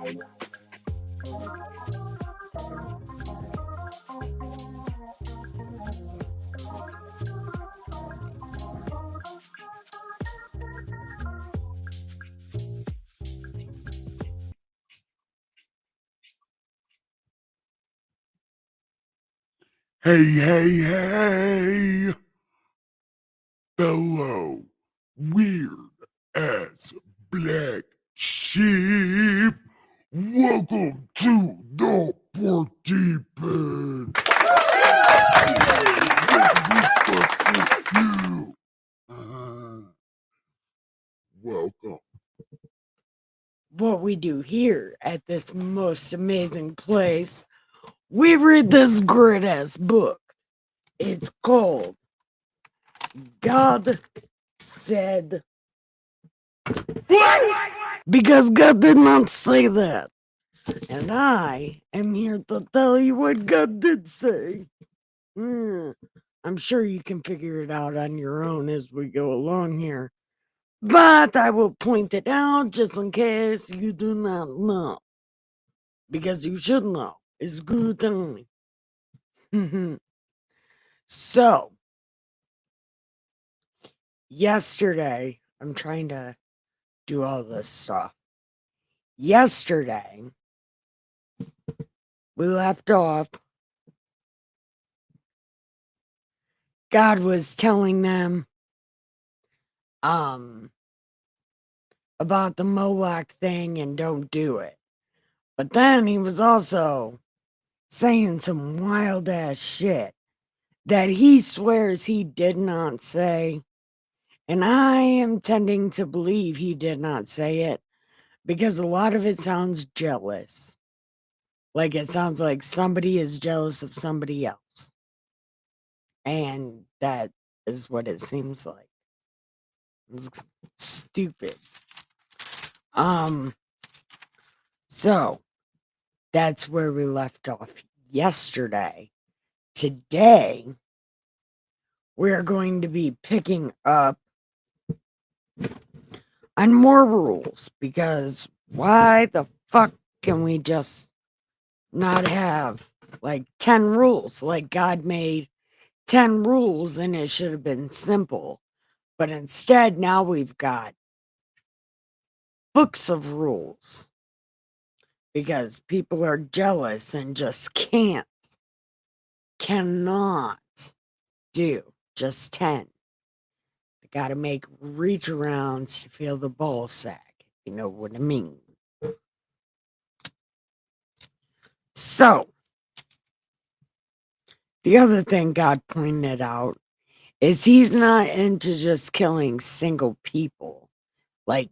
Hey, fellow weird ass black sheep. Welcome to the party pen. You. Welcome. What we do here at this most amazing place, we read this great ass book. It's called God Said. Because God did not say that. And I am here to tell you what God did say. I'm sure you can figure it out on your own as we go along here. But I will point it out just in case you do not know. Because you should know. It's good time. So, yesterday, I'm trying to do all this stuff. Yesterday, we left off. God was telling them about the Moloch thing and don't do it. But then he was also saying some wild ass shit that he swears he did not say. And I am tending to believe he did not say it because a lot of it sounds jealous. Like it sounds like somebody is jealous of somebody else. And that is what it seems like. It's stupid. So that's where we left off yesterday. Today, we're going to be picking up on more rules because why the fuck can we just not have like 10 rules? Like God made 10 rules and it should have been simple. But instead, now we've got books of rules because people are jealous and just cannot do just 10. They got to make reach arounds to feel the ball sack. You know what I mean? So, the other thing God pointed out is he's not into just killing single people. Like,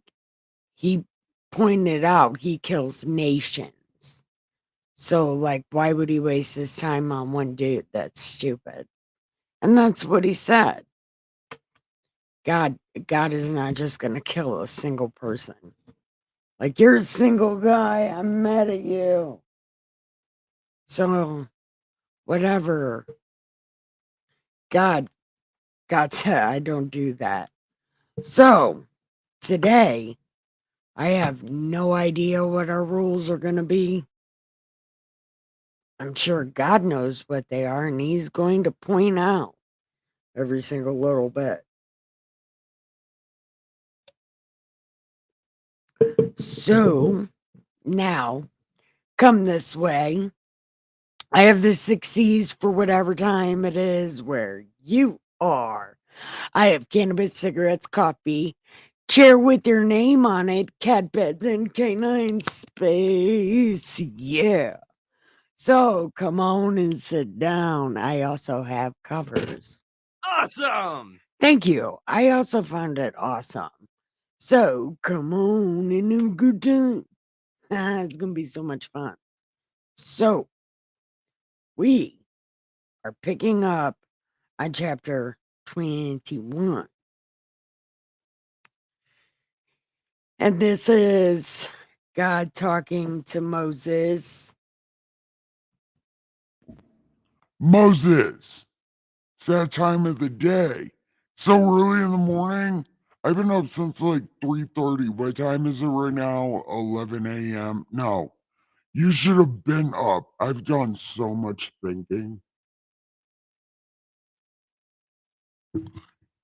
he pointed out he kills nations. So, like, why would he waste his time on one dude? That's stupid. And that's what he said. God is not just going to kill a single person. Like, you're a single guy. I'm mad at you. So, whatever. God said I don't do that. So, today, I have no idea what our rules are going to be. I'm sure God knows what they are, and he's going to point out every single little bit. So, now, come this way. I have the 6 C's for whatever time it is where you are. I have cannabis, cigarettes, coffee, chair with your name on it, cat beds, and canine space. Yeah. So come on and sit down. I also have covers. Awesome! Thank you. I also found it awesome. So come on and have a good time. It's going to be so much fun. So we are picking up on chapter 21. And this is God talking to Moses. Moses, it's that time of the day. So early in the morning, I've been up since like 3:30. What time is it right now? 11 a.m. No, you should have been up. I've done so much thinking.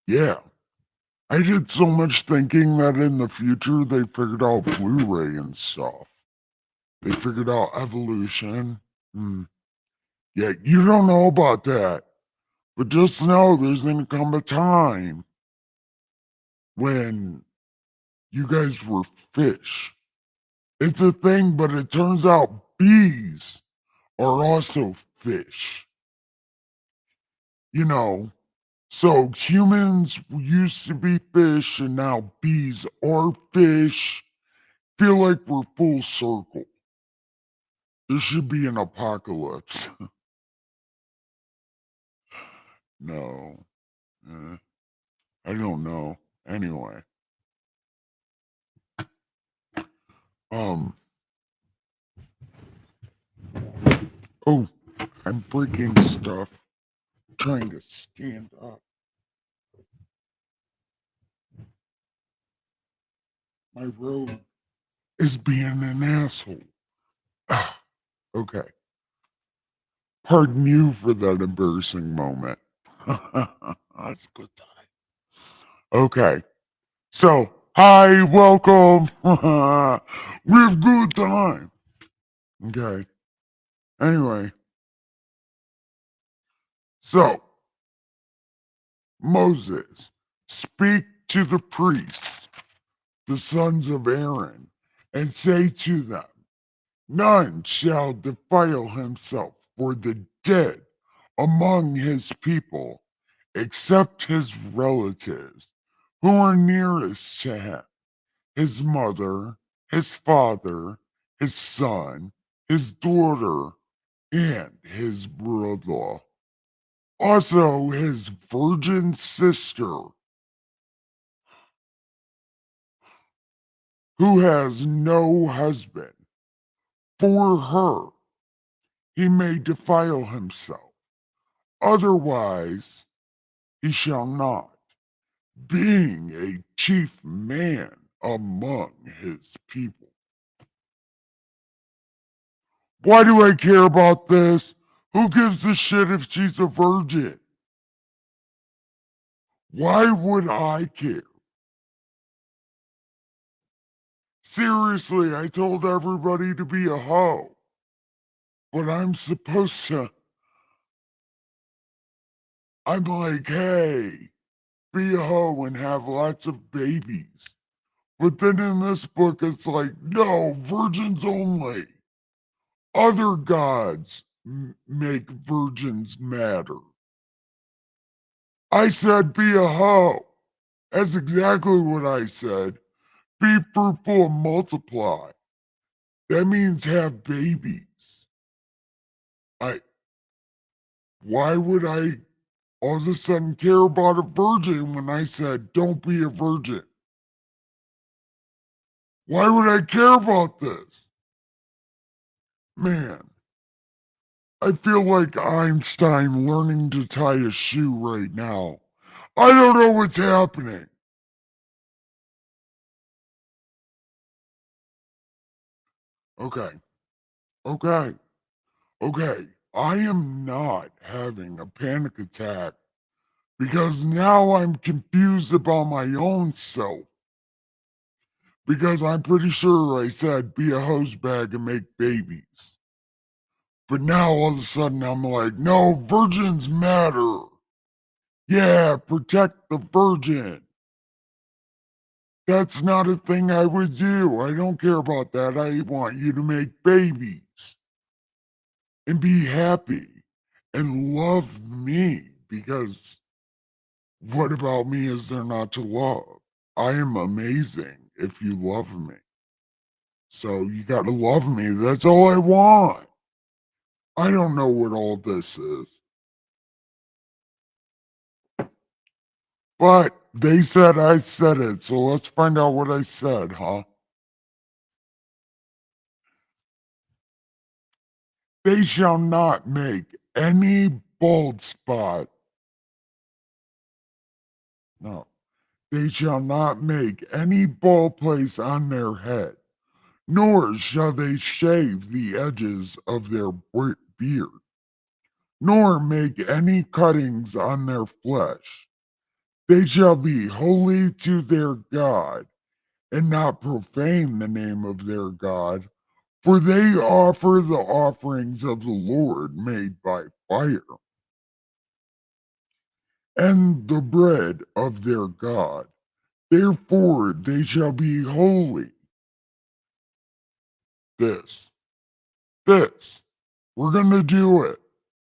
Yeah, I did so much thinking that in the future they figured out Blu-ray and stuff. They figured out evolution. Hmm. Yeah, you don't know about that, but just know there's gonna come a time when you guys were fish. It's a thing, but it turns out bees are also fish. You know, so humans used to be fish and now bees are fish. Feel like we're full circle. There should be an apocalypse. No, eh, I don't know. Anyway, um, oh, I'm breaking stuff, trying to stand up. My robe is being an asshole. Ah, okay. Pardon you for that embarrassing moment. That's a good time. Okay. So, hi, welcome. We have good time. Okay. Anyway, so Moses, speak to the priests, the sons of Aaron, and say to them, none shall defile himself for the dead among his people, except his relatives who are nearest to him, his mother, his father, his son, his daughter, and his brother. Also, his virgin sister, who has no husband, for her he may defile himself. Otherwise, he shall not, being a chief man among his people. Why do I care about this? Who gives a shit if she's a virgin? Why would I care? Seriously, I told everybody to be a hoe, but I'm like, hey, be a hoe and have lots of babies. But then in this book, it's like, no, virgins only. Other gods make virgins matter. I said, be a hoe. That's exactly what I said. Be fruitful and multiply. That means have babies. I. Why would I all of a sudden care about a virgin when I said don't be a virgin? Why would I care about this? Man, I feel like Einstein learning to tie a shoe right now. I don't know what's happening. Okay, okay, okay. I am not having a panic attack because now I'm confused about my own self. Because I'm pretty sure I said be a hose bag and make babies. But now all of a sudden I'm like, no, virgins matter. Yeah, protect the virgin. That's not a thing I would do. I don't care about that. I want you to make babies and be happy and love me because what about me is there not to love? I am amazing if you love me. So you got to love me. That's all I want. I don't know what all this is. But they said I said it, so let's find out what I said, huh? They shall not make any bald spot. No. They shall not make any bald place on their head, nor shall they shave the edges of their beard, nor make any cuttings on their flesh. They shall be holy to their God, and not profane the name of their God, for they offer the offerings of the Lord made by fire, and the bread of their God. Therefore they shall be holy. This, this, we're going to do it.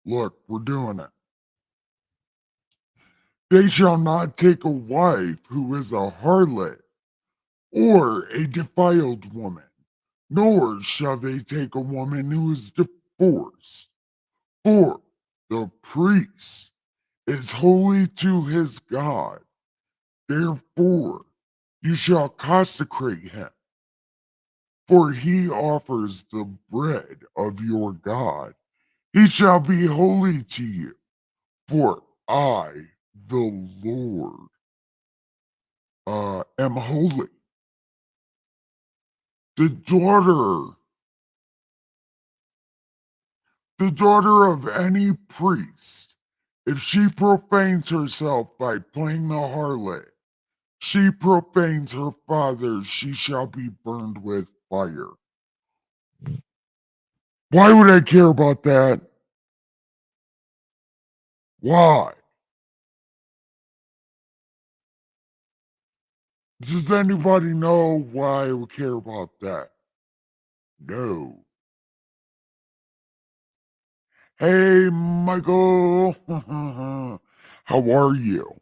Look, we're doing it. They shall not take a wife who is a harlot or a defiled woman, nor shall they take a woman who is divorced. For the priest is holy to his God. Therefore you shall consecrate him, for he offers the bread of your God. He shall be holy to you, for I, the Lord, am holy. The daughter, the daughter of any priest, if she profanes herself by playing the harlot, she profanes her father, she shall be burned with fire. Why would I care about that? Why? Does anybody know why I would care about that? No. Hey, Michael. How are you?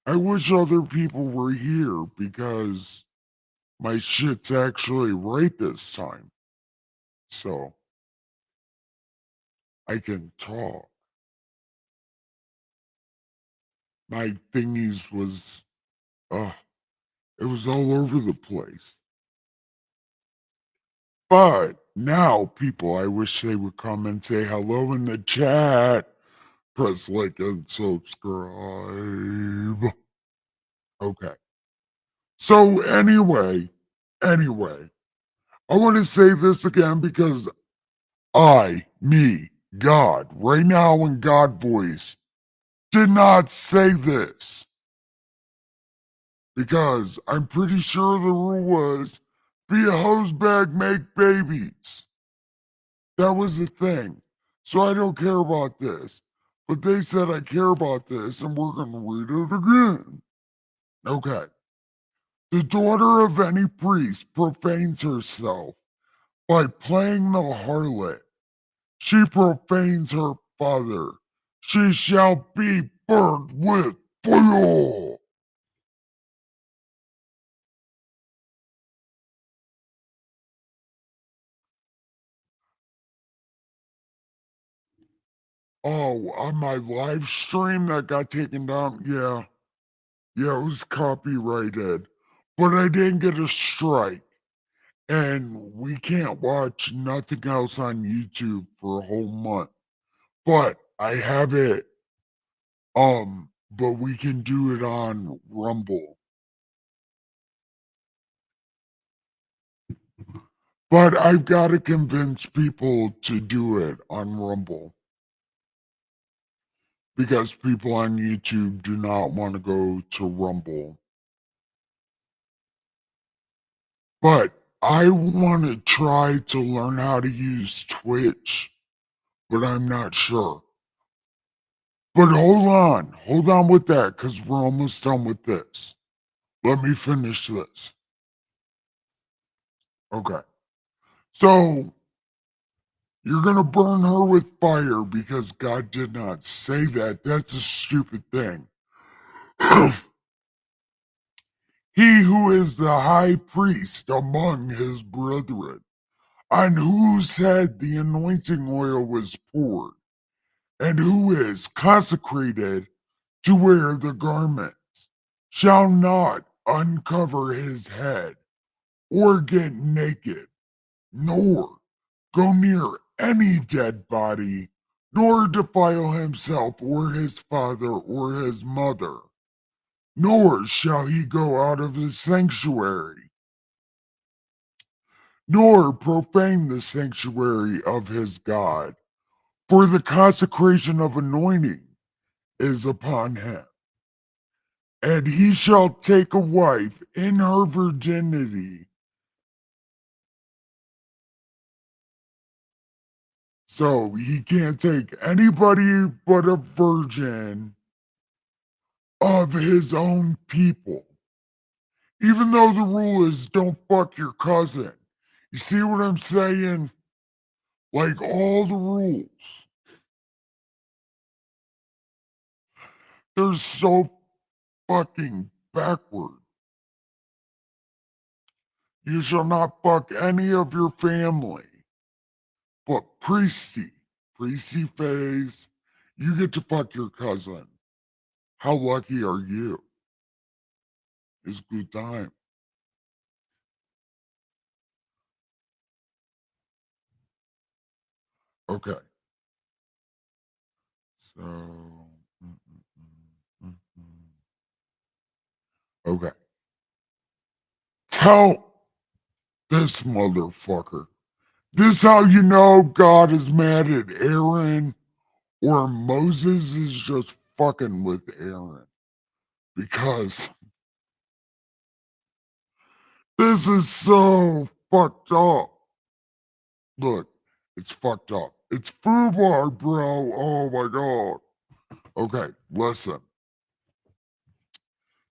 I wish other people were here because my shit's actually right this time. So I can talk. My thingies was, uh, it was all over the place. But now, people, I wish they would come and say hello in the chat. Press like and subscribe. Okay. So anyway, I want to say this again because God, right now in God voice, did not say this because I'm pretty sure the rule was be a hose bag, make babies. That was the thing. So I don't care about this. But they said I care about this, and we're going to read it again. Okay. The daughter of any priest profanes herself by playing the harlot. She profanes her father. She shall be burned with fire. Oh, on my live stream that got taken down? Yeah. Yeah, it was copyrighted. But I didn't get a strike. And we can't watch nothing else on YouTube for a whole month. But I have it. But we can do it on Rumble. But I've got to convince people to do it on Rumble because people on YouTube do not want to go to Rumble. But I want to try to learn how to use Twitch, but I'm not sure. But hold on with that because we're almost done with this. Let me finish this. Okay. So you're going to burn her with fire because God did not say that. That's a stupid thing. He who is the high priest among his brethren, on whose head the anointing oil was poured, and who is consecrated to wear the garments, shall not uncover his head, or get naked, nor go near any dead body, nor defile himself or his father or his mother, nor shall he go out of his sanctuary, nor profane the sanctuary of his God, for the consecration of anointing is upon him. And he shall take a wife in her virginity. So he can't take anybody but a virgin of his own people. Even though the rule is don't fuck your cousin. You see what I'm saying? Like all the rules. They're so fucking backward. You shall not fuck any of your family. But priesty phase, you get to fuck your cousin. How lucky are you? It's good time. Okay. So, mm, mm, mm. Okay. Tell this motherfucker. This how you know God is mad at Aaron or Moses is just fucking with Aaron. Because this is so fucked up. Look, it's fucked up. It's FUBAR, bro. Oh my god. Okay, listen.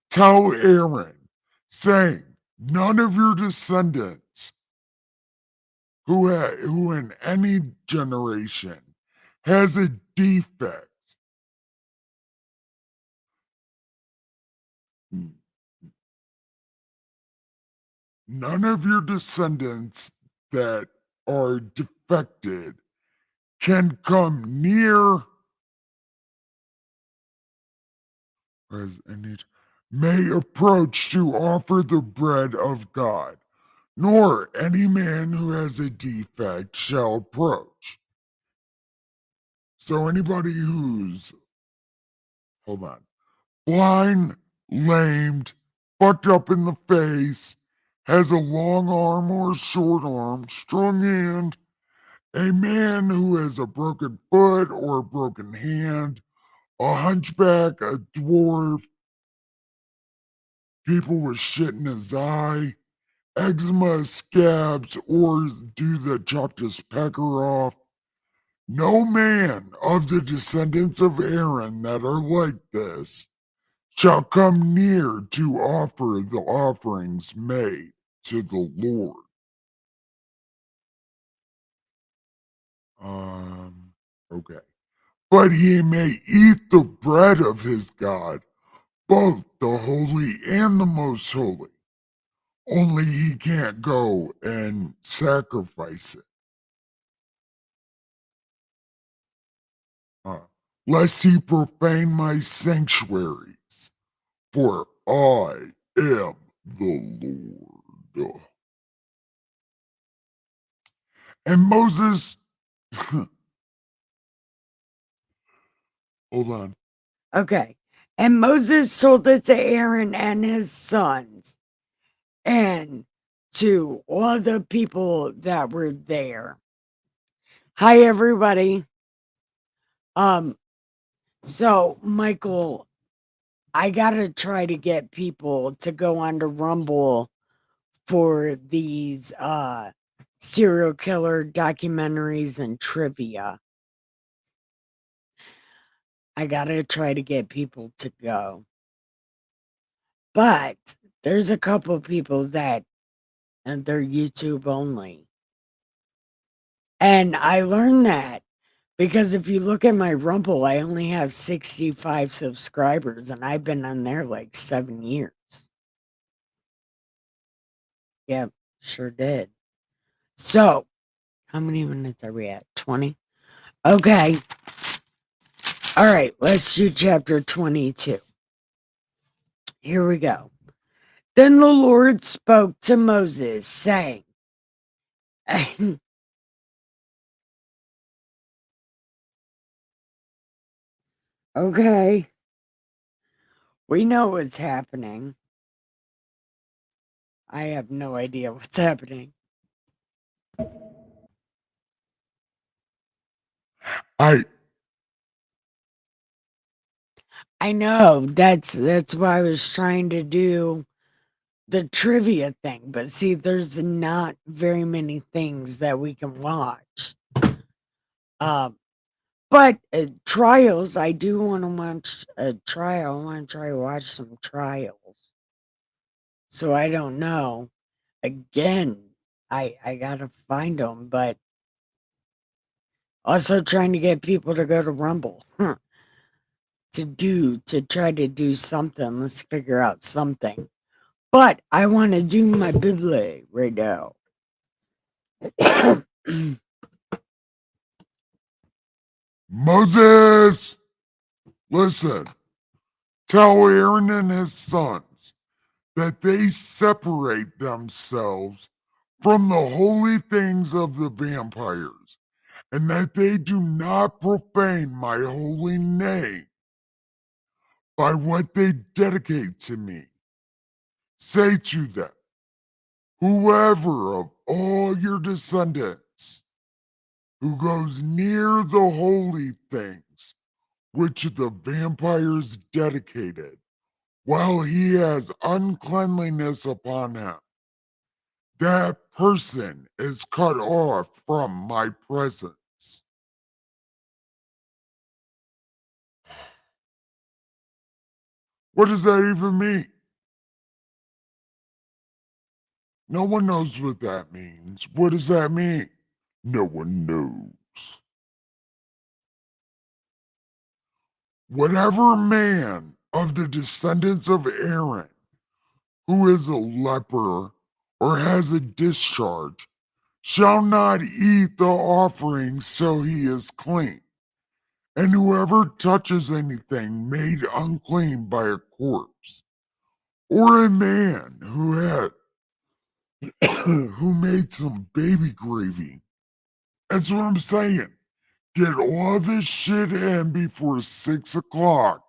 Tell Aaron, saying, none of your descendants who in any generation has a defect, none of your descendants that are defected can come near as any may approach to offer the bread of God, nor any man who has a defect shall approach. So anybody who's hold on, blind, lamed, fucked up in the face, has a long arm or a short arm, strong hand, a man who has a broken foot or a broken hand, a hunchback, a dwarf, people with shit in his eye, eczema, scabs, or do the chopped his pecker off. No man of the descendants of Aaron that are like this shall come near to offer the offerings made to the Lord. Okay. But he may eat the bread of his God, both the holy and the most holy. Only he can't go and sacrifice it. Uh, Lest he profane my sanctuaries, for I am the Lord. And Moses, hold on. Okay. And Moses told it to Aaron and his sons and to all the people that were there. Hi, everybody. Um, so Michael, I gotta try to get people to go on to Rumble for these serial killer documentaries and trivia. I gotta try to get people to go. But there's a couple people that and they're YouTube only. And I learned that because if you look at my Rumble, I only have 65 subscribers and I've been on there like 7 years. Yep, sure did. So, how many minutes are we at? 20? Okay. All right, let's do chapter 22. Here we go. Then the Lord spoke to Moses, saying, okay, We know what's happening. I have no idea what's happening. I I know that's why I was trying to do the trivia thing, but see, there's not very many things that we can watch. Um, but trials, I do want to watch a trial. I want to try to watch some trials. So I don't know. Again, I gotta find them, but also trying to get people to go to Rumble to try to do something. Let's figure out something. But I want to do my Bible right now. Moses, listen, tell Aaron and his sons that they separate themselves from the holy things of the vampires, and that they do not profane my holy name by what they dedicate to me. Say to them, whoever of all your descendants who goes near the holy things which the vampires dedicated, while he has uncleanliness upon him, that person is cut off from my presence. What does that even mean? No one knows what that means. What does that mean? No one knows. Whatever man of the descendants of Aaron who is a leper or has a discharge shall not eat the offering so he is clean. And whoever touches anything made unclean by a corpse, or a man who had who made some baby gravy. That's what I'm saying. Get all this shit in before 6 o'clock.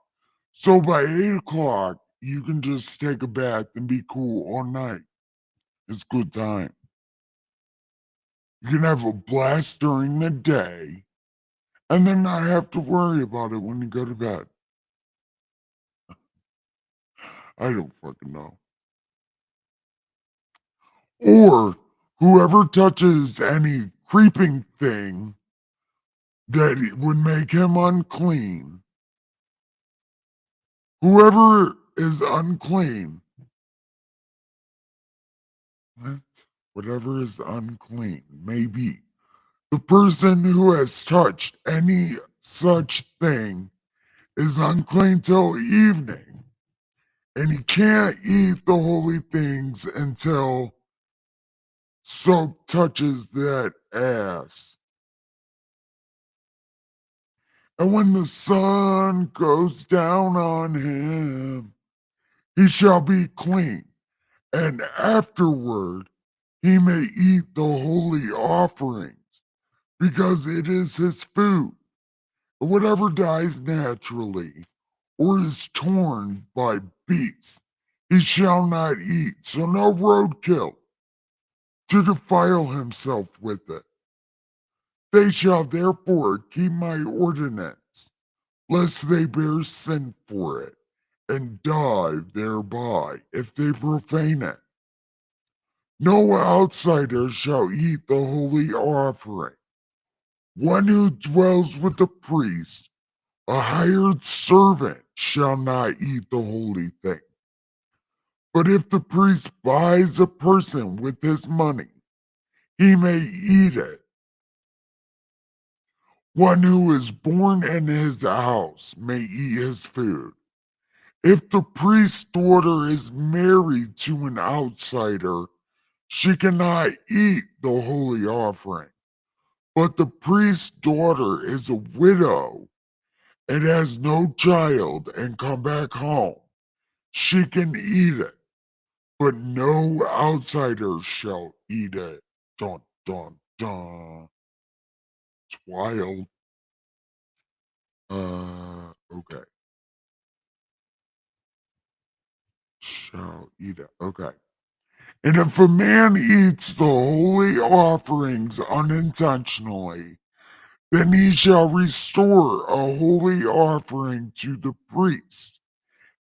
So by 8 o'clock, you can just take a bath and be cool all night. It's good time. You can have a blast during the day and then not have to worry about it when you go to bed. I don't fucking know. Or whoever touches any creeping thing that would make him unclean, whoever is unclean, what? Whatever is unclean may be. The person who has touched any such thing is unclean till evening, and he can't eat the holy things until soap touches that ass. And when the sun goes down on him, he shall be clean, and afterward he may eat the holy offerings, because it is his food. Whatever dies naturally, or is torn by beasts, he shall not eat, so no roadkill to defile himself with it. They shall therefore keep my ordinance, lest they bear sin for it, and die thereby if they profane it. No outsider shall eat the holy offering. One who dwells with the priest, a hired servant, shall not eat the holy thing. But if the priest buys a person with his money, he may eat it. One who is born in his house may eat his food. If the priest's daughter is married to an outsider, she cannot eat the holy offering. But the priest's daughter is a widow and has no child and come back home. She can eat it, but no outsider shall eat it. Dun, dun, dun. It's wild. Okay. shall eat it. Okay. And if a man eats the holy offerings unintentionally, then he shall restore a holy offering to the priest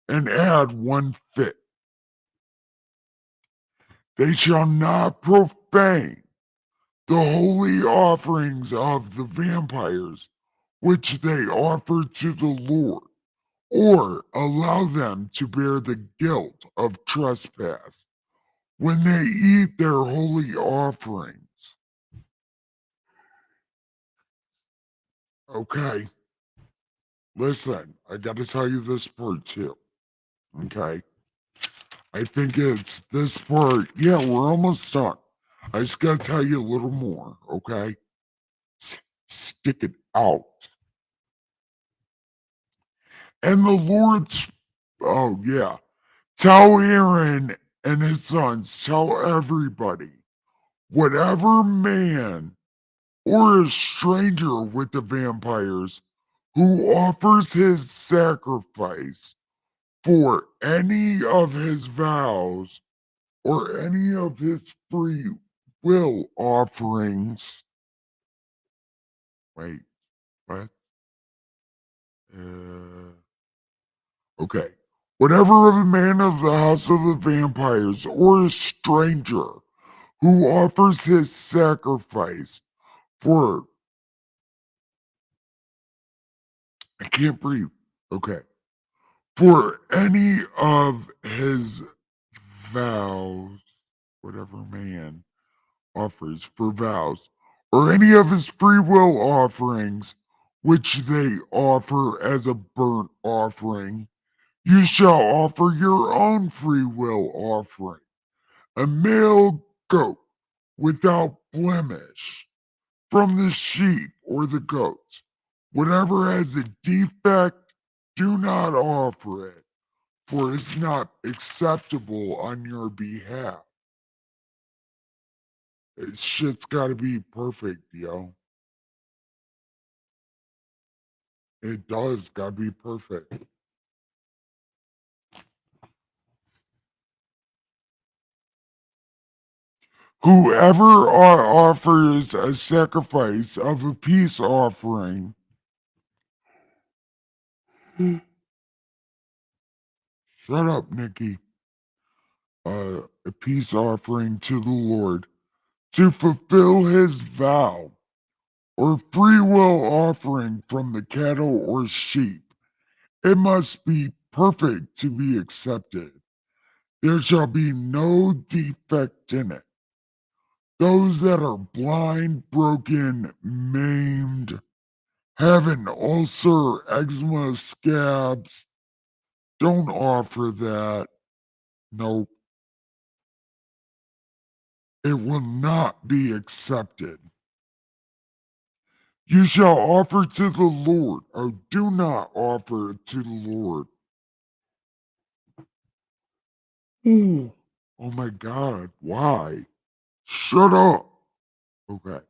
and add one fifth. They shall not profane the holy offerings of the vampires which they offer to the Lord, or allow them to bear the guilt of trespass when they eat their holy offerings. Okay, listen, I got to tell you this part too. Okay, I think it's this part. Yeah, we're almost done. I just got to tell you a little more. Okay, stick it out. And the Lord's, oh yeah, tell Aaron and his sons, tell everybody, whatever man or a stranger with the vampires who offers his sacrifice for any of his vows or any of his free will offerings. Wait, what? Uh, okay. Whatever of a man of the house of the vampires or a stranger who offers his sacrifice for, I can't breathe. Okay. For any of his vows, whatever man offers for vows, or any of his free will offerings, which they offer as a burnt offering, you shall offer your own free will offering, a male goat without blemish from the sheep or the goats. Whatever has a defect, do not offer it, for it's not acceptable on your behalf. Shit's gotta be perfect, yo. It does gotta be perfect. Whoever offers a sacrifice of a peace offering, shut up, Nikki. A peace offering to the Lord to fulfill his vow, or free will offering from the cattle or sheep. It must be perfect to be accepted. There shall be no defect in it. Those that are blind, broken, maimed, have an ulcer, eczema, scabs, don't offer that. Nope, it will not be accepted. You shall offer to the Lord, or do not offer it to the Lord. Ooh. Oh my God, why? Shut up. Okay.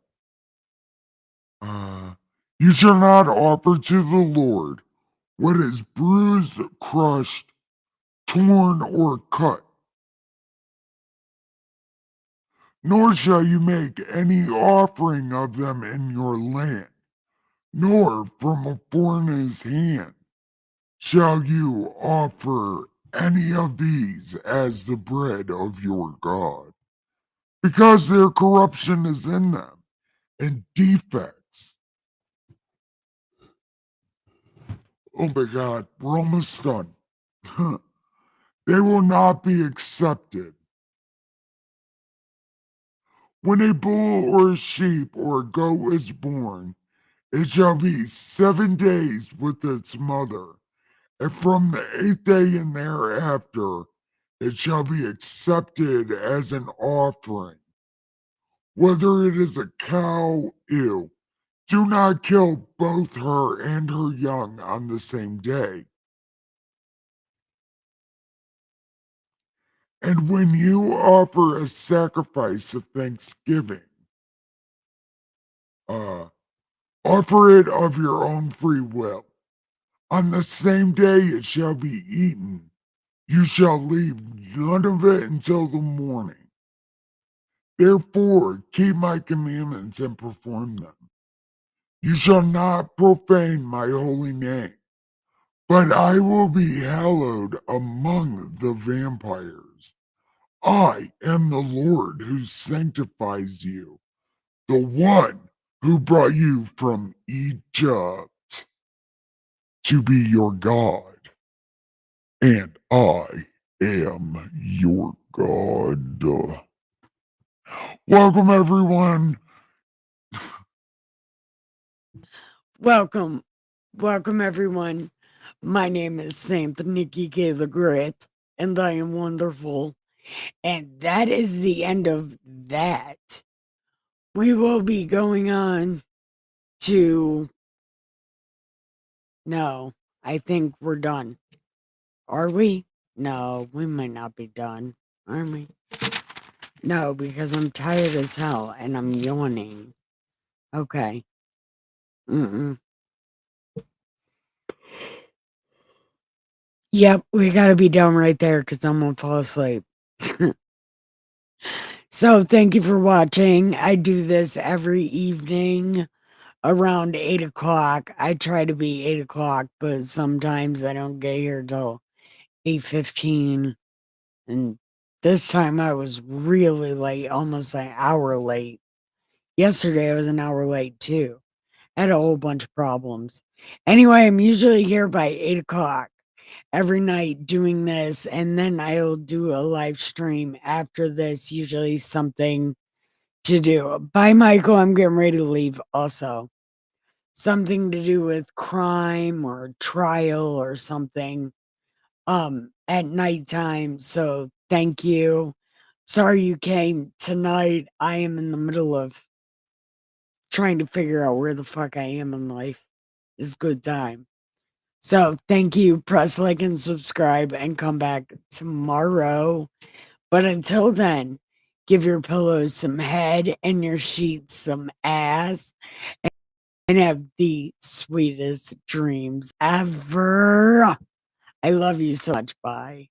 Uh, you shall not offer to the Lord what is bruised, crushed, torn, or cut, nor shall you make any offering of them in your land, nor from a foreigner's hand shall you offer any of these as the bread of your God, because their corruption is in them and defects. Oh my God, we're almost done. They will not be accepted. When a bull or a sheep or a goat is born, it shall be 7 days with its mother, and from the 8th day and thereafter, it shall be accepted as an offering. Whether it is a cow, ew, do not kill both her and her young on the same day. And when you offer a sacrifice of thanksgiving, uh, offer it of your own free will. On the same day it shall be eaten. You shall leave none of it until the morning. Therefore, keep my commandments and perform them. You shall not profane my holy name, but I will be hallowed among the vampires. I am the Lord who sanctifies you, the one who brought you from Egypt to be your God, and I am your God. Welcome, everyone. Welcome. Welcome, everyone. My name is Saint Nikki K. the Great, and I am wonderful. And that is the end of that. We will be going on to. No, I think we're done. Are we? No, we might not be done. Are we? No, because I'm tired as hell and I'm yawning. Okay. Mm-mm. Yep, we gotta be done right there because I'm gonna fall asleep. So, thank you for watching. I do this every evening around 8 o'clock. I try to be 8 o'clock, but sometimes I don't get here till 8:15. And this time I was really late, almost an hour late. Yesterday I was an hour late too. I had a whole bunch of problems. Anyway, I'm usually here by 8 o'clock every night doing this, and then I'll do a live stream after this, usually something to do. Bye, Michael. I'm getting ready to leave also. Something to do with crime or trial or something at nighttime. So thank you. Sorry you came tonight. I am in the middle of trying to figure out where the fuck I am in life. It's good time. So thank you. Press like and subscribe and come back tomorrow. But until then, give your pillows some head and your sheets some ass and have the sweetest dreams ever. I love you so much. Bye.